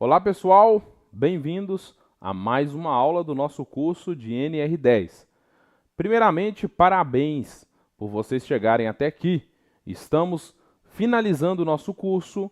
Olá pessoal, bem-vindos a mais uma aula do nosso curso de NR10. Primeiramente, parabéns por vocês chegarem até aqui. Estamos finalizando o nosso curso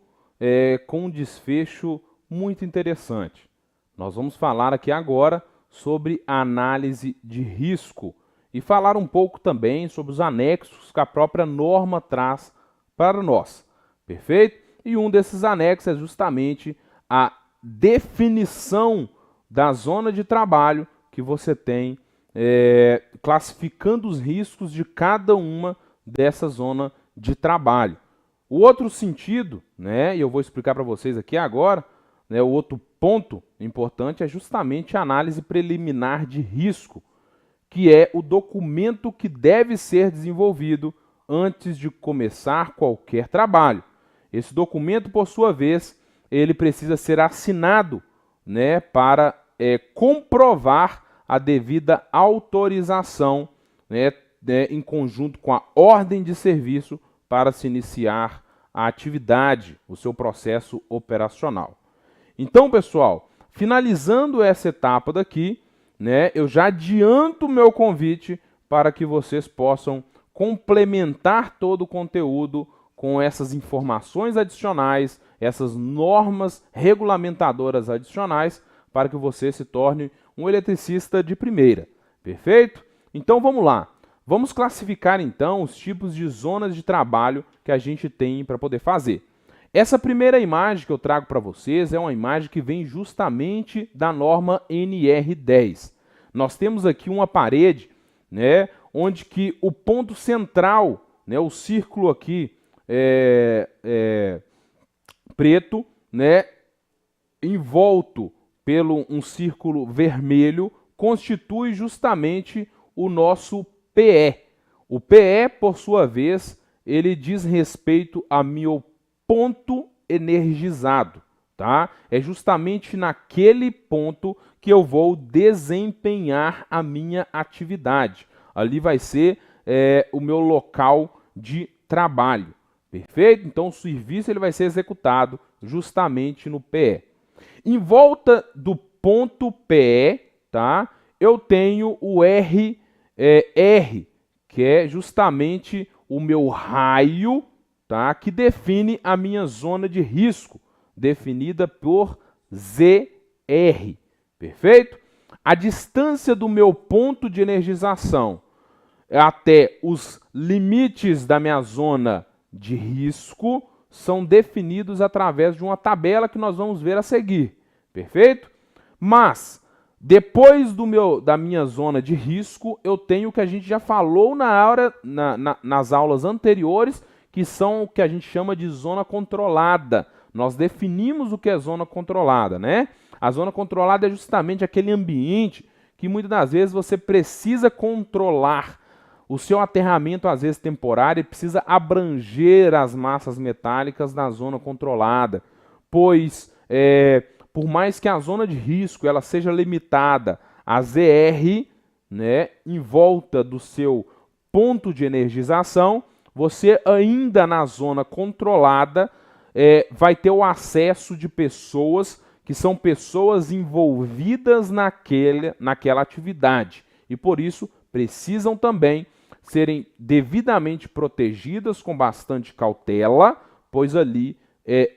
com um desfecho muito interessante. Nós vamos falar aqui agora sobre análise de risco e falar um pouco também sobre os anexos que a própria norma traz para nós. Perfeito? E um desses anexos é justamente a definição da zona de trabalho que você tem, classificando os riscos de cada uma dessa zona de trabalho. O outro sentido, e eu vou explicar para vocês aqui agora, o outro ponto importante é justamente a análise preliminar de risco, que é o documento que deve ser desenvolvido antes de começar qualquer trabalho. Esse documento, por sua vez, ele precisa ser assinado, para comprovar a devida autorização, em conjunto com a ordem de serviço para se iniciar a atividade, o seu processo operacional. Então, pessoal, finalizando essa etapa daqui, eu já adianto o meu convite para que vocês possam complementar todo o conteúdo com essas informações adicionais, essas normas regulamentadoras adicionais, para que você se torne um eletricista de primeira. Perfeito? Então vamos lá. Vamos classificar então os tipos de zonas de trabalho que a gente tem para poder fazer. Essa primeira imagem que eu trago para vocês é uma imagem que vem justamente da norma NR10. Nós temos aqui uma parede, onde que o ponto central, o círculo aqui preto, envolto pelo um círculo vermelho, constitui justamente o nosso PE. O PE, por sua vez, ele diz respeito a meu ponto energizado, tá? É justamente naquele ponto que eu vou desempenhar a minha atividade. Ali vai ser o meu local de trabalho. Perfeito? Então o serviço ele vai ser executado justamente no PE. Em volta do ponto PE, tá? Eu tenho o R, que é justamente o meu raio, tá? Que define a minha zona de risco, definida por ZR. Perfeito? A distância do meu ponto de energização até os limites da minha zona de risco são definidos através de uma tabela que nós vamos ver a seguir, perfeito? Mas, depois da minha zona de risco, eu tenho o que a gente já falou nas aulas anteriores, que são o que a gente chama de zona controlada. Nós definimos o que é zona controlada, A zona controlada é justamente aquele ambiente que muitas das vezes você precisa controlar. O seu aterramento, às vezes temporário, precisa abranger as massas metálicas da zona controlada, pois, por mais que a zona de risco ela seja limitada a ZR, em volta do seu ponto de energização, você ainda na zona controlada vai ter o acesso de pessoas que são pessoas envolvidas naquela atividade e, por isso, precisam também serem devidamente protegidas com bastante cautela, pois ali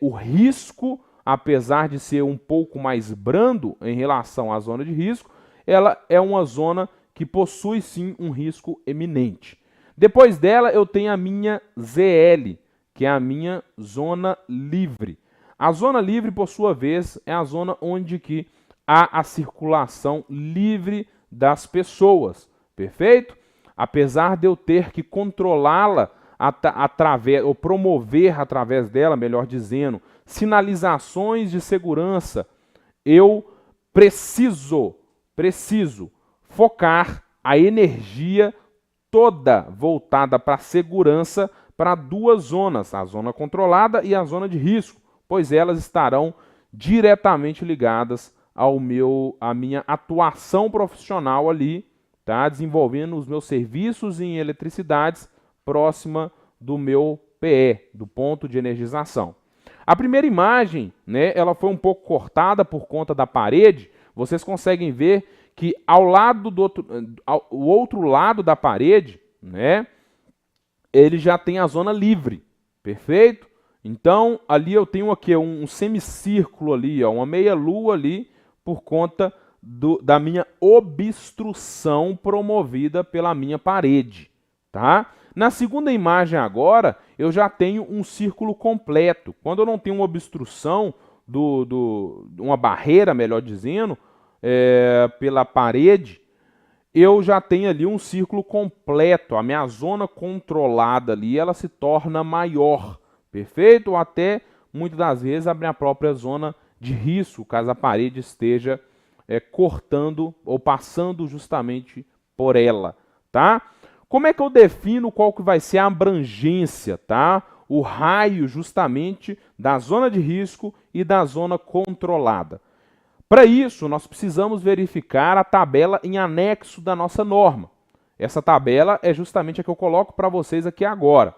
o risco, apesar de ser um pouco mais brando em relação à zona de risco, ela é uma zona que possui sim um risco eminente. Depois dela eu tenho a minha ZL, que é a minha zona livre. A zona livre, por sua vez, é a zona onde que há a circulação livre das pessoas, perfeito? Apesar de eu ter que controlá-la através, ou promover através dela, melhor dizendo, sinalizações de segurança, eu preciso focar a energia toda voltada para a segurança para duas zonas, a zona controlada e a zona de risco, pois elas estarão diretamente ligadas à minha atuação profissional ali, tá? Desenvolvendo os meus serviços em eletricidades próxima do meu PE, do ponto de energização. A primeira imagem, né, ela foi um pouco cortada por conta da parede. Vocês conseguem ver que o outro lado da parede, né, ele já tem a zona livre, perfeito? Então, ali eu tenho aqui um semicírculo ali, ó, uma meia-lua ali, por conta da minha obstrução promovida pela minha parede, tá? Na segunda imagem agora, eu já tenho um círculo completo. Quando eu não tenho uma obstrução, uma barreira, melhor dizendo, pela parede, eu já tenho ali um círculo completo. A minha zona controlada ali, ela se torna maior, perfeito? Ou até, muitas das vezes, a minha própria zona de risco, caso a parede esteja cortando ou passando justamente por ela, tá? Como é que eu defino qual que vai ser a abrangência, tá? O raio justamente da zona de risco e da zona controlada. Para isso, nós precisamos verificar a tabela em anexo da nossa norma. Essa tabela é justamente a que eu coloco para vocês aqui agora.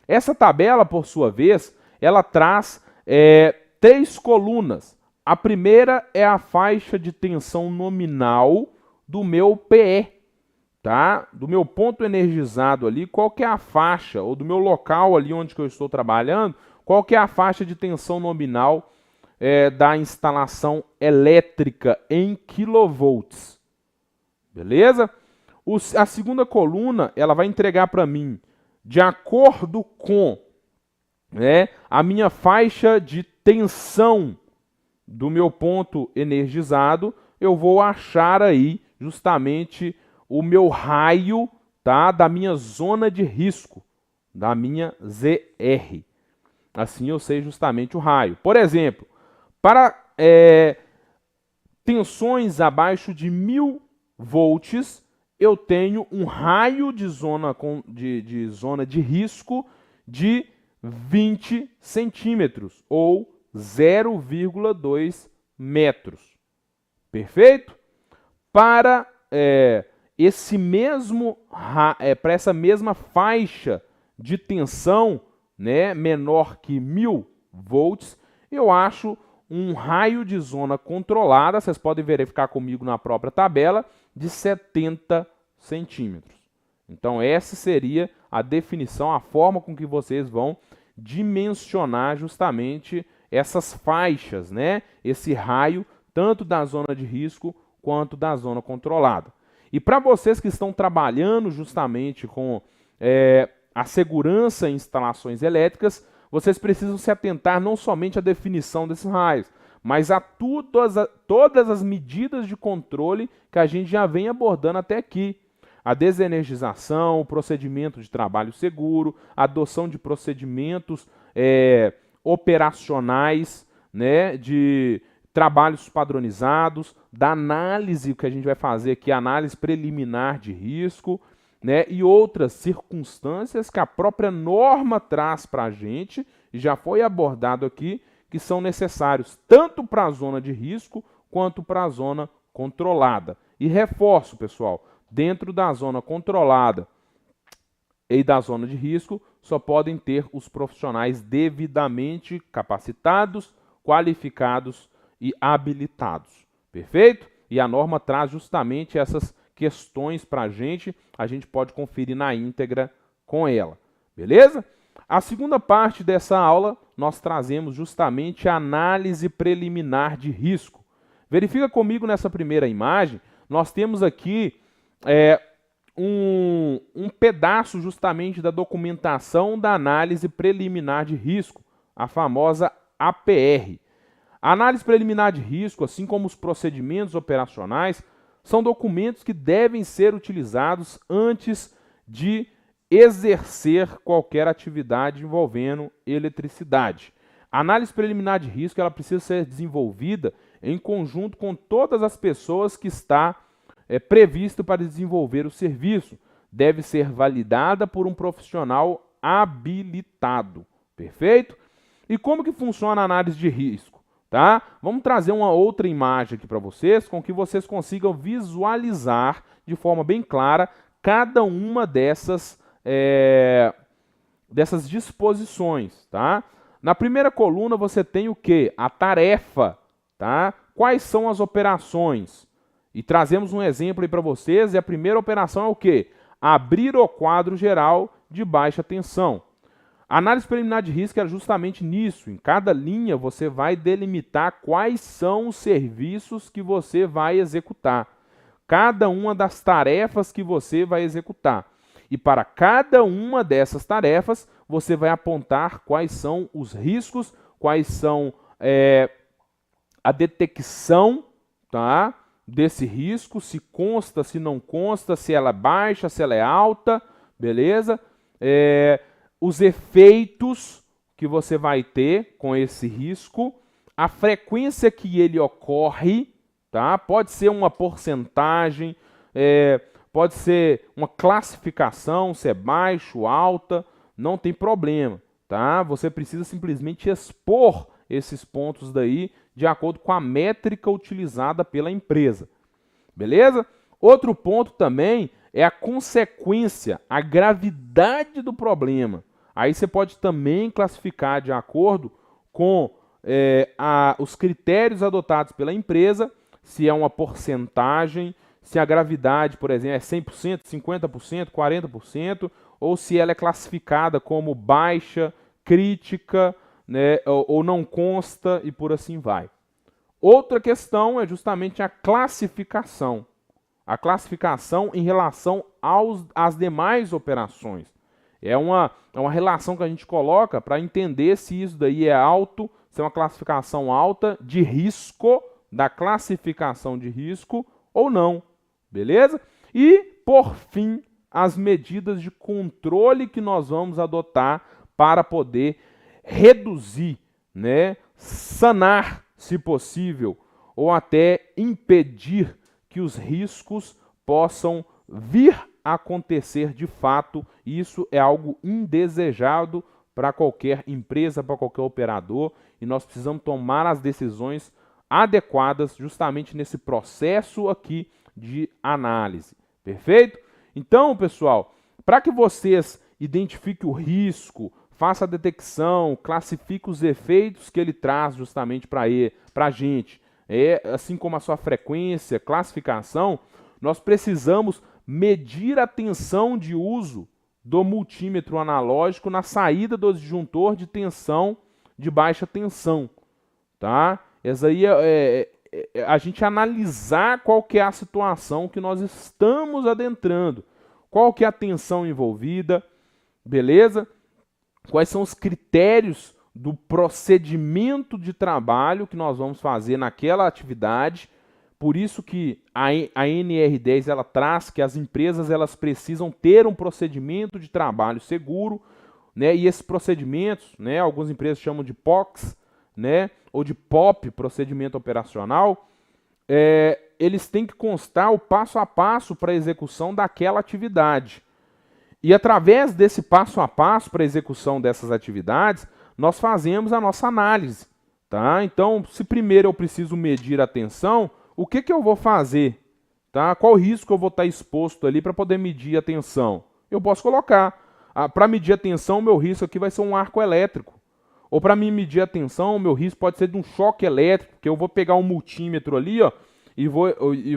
Essa tabela, por sua vez, ela traz 3 colunas. A primeira é a faixa de tensão nominal do meu PE, tá? Do meu ponto energizado ali, qual que é a faixa, ou do meu local ali onde que eu estou trabalhando, qual que é a faixa de tensão nominal da instalação elétrica em quilovolts. Beleza? A segunda coluna, ela vai entregar para mim, de acordo com a minha faixa de tensão do meu ponto energizado, eu vou achar aí justamente o meu raio, tá, da minha zona de risco, da minha ZR. Assim eu sei justamente o raio. Por exemplo, para tensões abaixo de 1000 volts, eu tenho um raio de zona de risco de 20 centímetros, ou 0,2 metros. Perfeito? Para para essa mesma faixa de tensão, né, menor que 1000 volts, eu acho um raio de zona controlada, vocês podem verificar comigo na própria tabela, de 70 centímetros. Então essa seria a definição, a forma com que vocês vão dimensionar justamente essas faixas, né? Esse raio, tanto da zona de risco quanto da zona controlada. E para vocês que estão trabalhando justamente com a segurança em instalações elétricas, vocês precisam se atentar não somente à definição desses raios, mas a todas as medidas de controle que a gente já vem abordando até aqui. A desenergização, o procedimento de trabalho seguro, a adoção de procedimentos operacionais, né, de trabalhos padronizados, da análise que a gente vai fazer aqui, análise preliminar de risco, né, e outras circunstâncias que a própria norma traz para a gente, e já foi abordado aqui, que são necessários tanto para a zona de risco quanto para a zona controlada. E reforço, pessoal, dentro da zona controlada e da zona de risco, só podem ter os profissionais devidamente capacitados, qualificados e habilitados. Perfeito? E a norma traz justamente essas questões para a gente pode conferir na íntegra com ela. Beleza? A segunda parte dessa aula, nós trazemos justamente a análise preliminar de risco. Verifica comigo nessa primeira imagem, nós temos aqui um pedaço justamente da documentação da análise preliminar de risco, a famosa APR. A análise preliminar de risco, assim como os procedimentos operacionais, são documentos que devem ser utilizados antes de exercer qualquer atividade envolvendo eletricidade. A análise preliminar de risco ela precisa ser desenvolvida em conjunto com todas as pessoas que está previsto para desenvolver o serviço. Deve ser validada por um profissional habilitado. Perfeito? E como que funciona a análise de risco? Tá? Vamos trazer uma outra imagem aqui para vocês, com que vocês consigam visualizar de forma bem clara cada uma dessas disposições. Tá? Na primeira coluna você tem o quê? A tarefa, tá? Quais são as operações? E trazemos um exemplo aí para vocês, e a primeira operação é o quê? Abrir o quadro geral de baixa tensão. A análise preliminar de risco é justamente nisso. Em cada linha você vai delimitar quais são os serviços que você vai executar. Cada uma das tarefas que você vai executar. E para cada uma dessas tarefas, você vai apontar quais são os riscos, quais são a detecção, tá, desse risco, se consta, se não consta, se ela é baixa, se ela é alta, beleza? Os efeitos que você vai ter com esse risco, a frequência que ele ocorre, tá? Pode ser uma porcentagem, pode ser uma classificação, se é baixo, alta, não tem problema, tá? Você precisa simplesmente expor esses pontos daí de acordo com a métrica utilizada pela empresa, beleza? Outro ponto também é a consequência, a gravidade do problema. Aí você pode também classificar de acordo com os critérios adotados pela empresa, se é uma porcentagem, se a gravidade, por exemplo, é 100%, 50%, 40%, ou se ela é classificada como baixa, crítica, né, ou não consta e por assim vai. Outra questão é justamente a classificação. A classificação em relação às demais operações. É uma relação que a gente coloca para entender se isso daí é alto, se é uma classificação alta de risco, da classificação de risco ou não, beleza? E, por fim, as medidas de controle que nós vamos adotar para poder reduzir, né, sanar, se possível, ou até impedir que os riscos possam vir a acontecer de fato. Isso é algo indesejado para qualquer empresa, para qualquer operador, e nós precisamos tomar as decisões adequadas justamente nesse processo aqui de análise. Perfeito? Então, pessoal, para que vocês identifiquem o risco, façam a detecção, classifiquem os efeitos que ele traz justamente para a gente, assim como a sua frequência, classificação, nós precisamos medir a tensão de uso do multímetro analógico na saída do disjuntor de tensão de baixa tensão, tá? Essa aí a gente analisar qual que é a situação que nós estamos adentrando, qual que é a tensão envolvida, beleza? Quais são os critérios do procedimento de trabalho que nós vamos fazer naquela atividade. Por isso que a NR10 ela traz que as empresas elas precisam ter um procedimento de trabalho seguro, né? E esses procedimentos, né, algumas empresas chamam de POCs, né, ou de POP, procedimento operacional, eles têm que constar o passo a passo para a execução daquela atividade. E através desse passo a passo para a execução dessas atividades, nós fazemos a nossa análise, tá? Então, se primeiro eu preciso medir a tensão, o que eu vou fazer? Tá? Qual risco eu vou estar exposto ali para poder medir a tensão? Eu posso colocar, para medir a tensão, o meu risco aqui vai ser um arco elétrico. Ou para mim medir a tensão, o meu risco pode ser de um choque elétrico, que eu vou pegar um multímetro ali, ó, e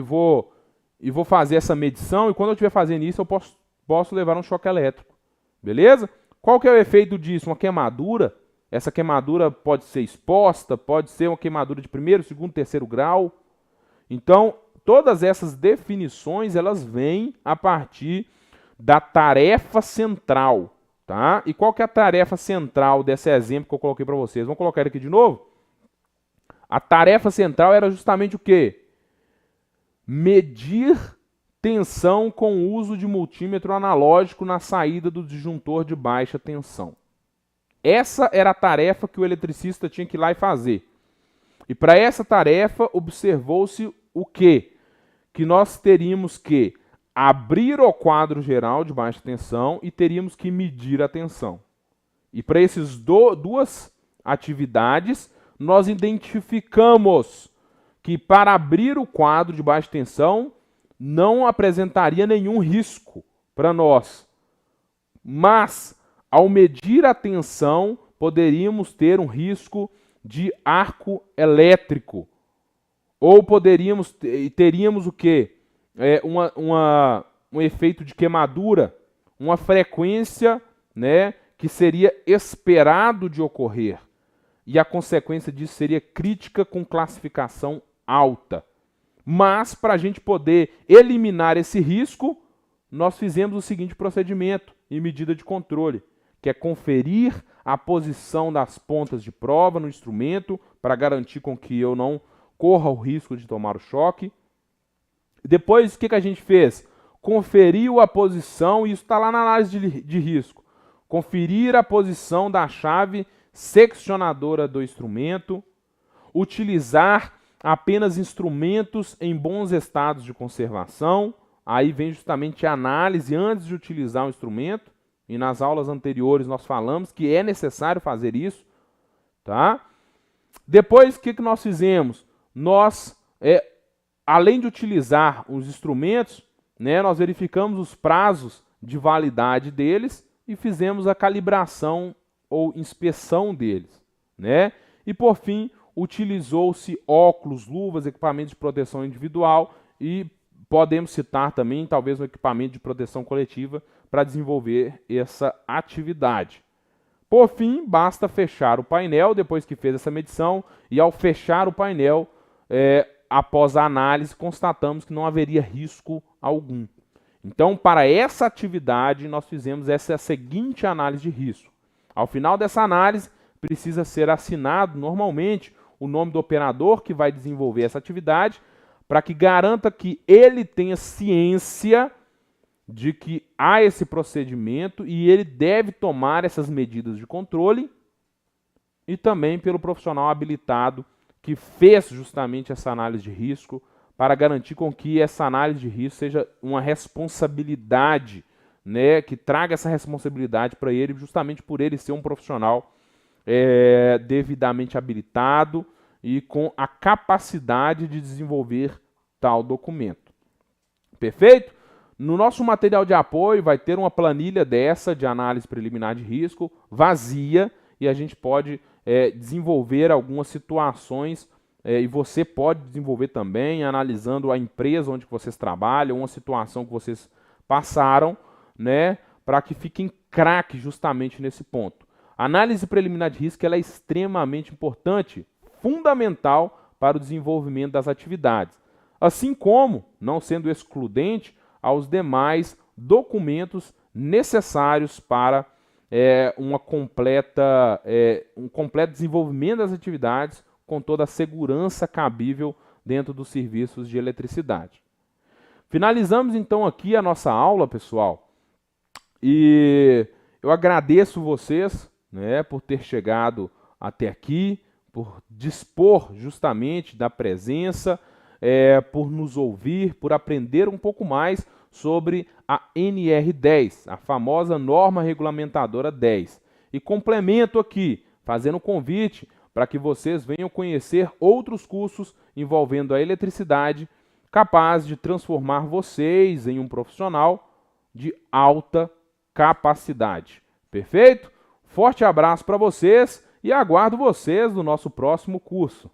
vou fazer essa medição, e quando eu estiver fazendo isso, eu posso levar um choque elétrico. Beleza? Qual que é o efeito disso? Uma queimadura. Essa queimadura pode ser exposta, pode ser uma queimadura de primeiro, segundo, terceiro grau. Então, todas essas definições, elas vêm a partir da tarefa central, tá? E qual que é a tarefa central desse exemplo que eu coloquei para vocês? Vamos colocar ele aqui de novo? A tarefa central era justamente o quê? Medir tensão com o uso de multímetro analógico na saída do disjuntor de baixa tensão. Essa era a tarefa que o eletricista tinha que ir lá e fazer. E para essa tarefa, observou-se o quê? Que nós teríamos que abrir o quadro geral de baixa tensão e teríamos que medir a tensão. E para essas duas atividades, nós identificamos que para abrir o quadro de baixa tensão não apresentaria nenhum risco para nós. Mas, ao medir a tensão, poderíamos ter um risco de arco elétrico. Ou teríamos o quê? Um efeito de queimadura, uma frequência, né, que seria esperado de ocorrer. E a consequência disso seria crítica com classificação alta. Mas, para a gente poder eliminar esse risco, nós fizemos o seguinte procedimento em medida de controle, que é conferir a posição das pontas de prova no instrumento para garantir com que eu não corra o risco de tomar o choque. Depois, o que a gente fez? Conferiu a posição, e isso está lá na análise de risco. Conferir a posição da chave seccionadora do instrumento, utilizar apenas instrumentos em bons estados de conservação. Aí vem justamente a análise antes de utilizar o instrumento, e nas aulas anteriores nós falamos que é necessário fazer isso, tá? Depois, o que nós fizemos? Nós, além de utilizar os instrumentos, né, nós verificamos os prazos de validade deles e fizemos a calibração ou inspeção deles, né? E por fim, utilizou-se óculos, luvas, equipamentos de proteção individual e podemos citar também talvez um equipamento de proteção coletiva para desenvolver essa atividade. Por fim, basta fechar o painel depois que fez essa medição, e ao fechar o painel, após a análise, constatamos que não haveria risco algum. Então, para essa atividade, nós fizemos essa seguinte análise de risco. Ao final dessa análise, precisa ser assinado normalmente o nome do operador que vai desenvolver essa atividade, para que garanta que ele tenha ciência de que há esse procedimento e ele deve tomar essas medidas de controle, e também pelo profissional habilitado que fez justamente essa análise de risco, para garantir com que essa análise de risco seja uma responsabilidade, né, que traga essa responsabilidade para ele, justamente por ele ser um profissional devidamente habilitado e com a capacidade de desenvolver tal documento. Perfeito? No nosso material de apoio vai ter uma planilha dessa de análise preliminar de risco, vazia, e a gente pode desenvolver algumas situações, e você pode desenvolver também, analisando a empresa onde vocês trabalham, uma situação que vocês passaram, né, para que fiquem craque justamente nesse ponto. A análise preliminar de risco ela é extremamente importante, fundamental para o desenvolvimento das atividades, assim como, não sendo excludente, aos demais documentos necessários para um completo desenvolvimento das atividades com toda a segurança cabível dentro dos serviços de eletricidade. Finalizamos então aqui a nossa aula, pessoal, e eu agradeço vocês, né, por ter chegado até aqui, por dispor justamente da presença, por nos ouvir, por aprender um pouco mais sobre a NR10, a famosa Norma Regulamentadora 10. E complemento aqui, fazendo um convite para que vocês venham conhecer outros cursos envolvendo a eletricidade, capaz de transformar vocês em um profissional de alta capacidade. Perfeito? Forte abraço para vocês e aguardo vocês no nosso próximo curso.